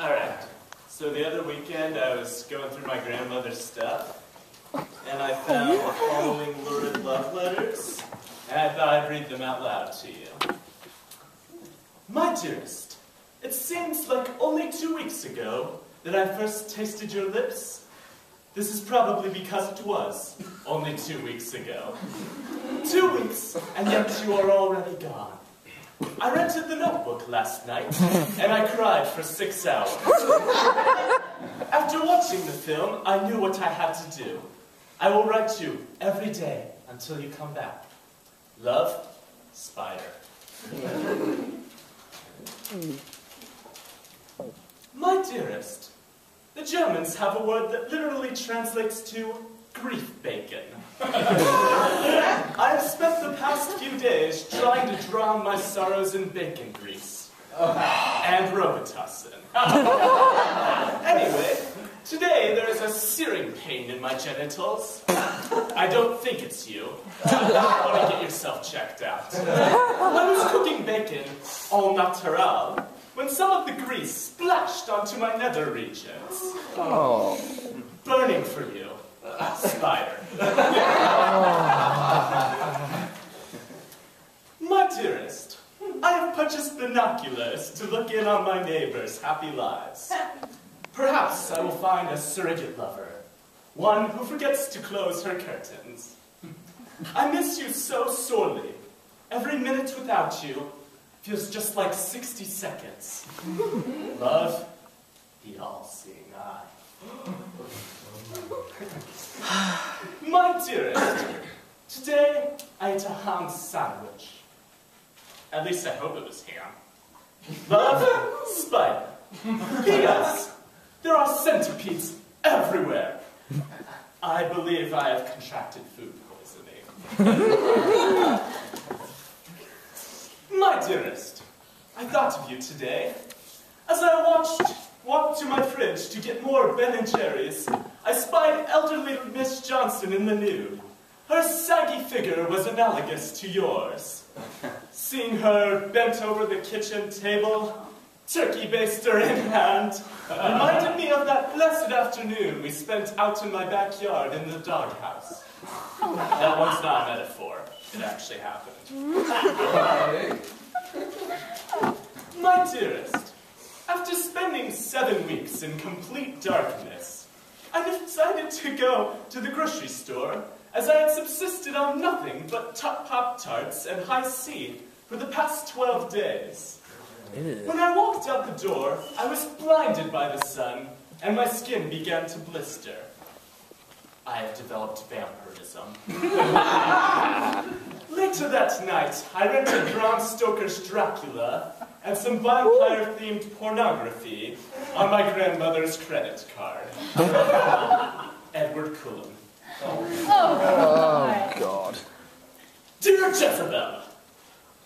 Alright, so the other weekend I was going through my grandmother's stuff, and I found the following lurid love letters, and I thought I'd read them out loud to you. My dearest, it seems like only 2 weeks ago that I first tasted your lips. This is probably because it was only 2 weeks ago. 2 weeks, and yet you are already gone. I rented The Notebook last night, and I cried for 6 hours. After watching the film, I knew what I had to do. I will write you every day until you come back. Love, Spider. My dearest, the Germans have a word that literally translates to grief bacon. I have spent the past few days trying to drown my sorrows in bacon grease. And Robitussin. Anyway, today there is a searing pain in my genitals. I don't think it's you. Want to get yourself checked out. I was cooking bacon, au natural, when some of the grease splashed onto my nether regions. Oh. Burning for you, Spider. My dearest, I have purchased binoculars to look in on my neighbors' happy lives. Perhaps I will find a surrogate lover, one who forgets to close her curtains. I miss you so sorely. Every minute without you feels just like 60 seconds. Love, the all-seeing eye. My dearest, today I ate a ham sandwich. At least I hope it was ham. Love, Spider. P.S. There are centipedes everywhere. I believe I have contracted food poisoning. My dearest, I thought of you today. As I walked to my fridge to get more Ben & Jerry's, I spied elderly Miss Johnson in the nude. Her saggy figure was analogous to yours. Seeing her bent over the kitchen table, turkey baster in hand, reminded me of that blessed afternoon we spent out in my backyard in the doghouse. That one's not a metaphor. It actually happened. My dearest, after spending 7 weeks in complete darkness, I decided to go to the grocery store as I had subsisted on nothing but Pop-Tarts and high C for the past 12 days. When I walked out the door, I was blinded by the sun, and my skin began to blister. I have developed vampirism. Later that night, I rented Bram Stoker's Dracula and some vampire-themed pornography on my grandmother's credit card. Edward Cullen. Oh, God. Dear Jezebel,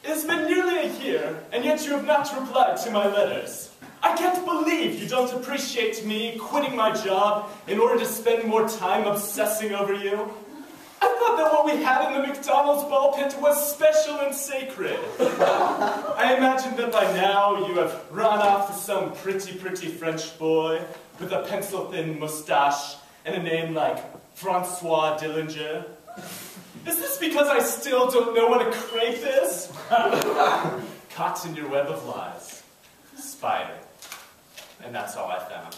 it has been nearly a year, and yet you have not replied to my letters. I can't believe you don't appreciate me quitting my job in order to spend more time obsessing over you. I thought that what we had in the McDonald's ball pit was special and sacred. I imagine that by now you have run off with some pretty French boy with a pencil-thin mustache and a name like Francois Dillinger. Is this because I still don't know what a crepe is? Caught in your web of lies. Spider. And that's all I found.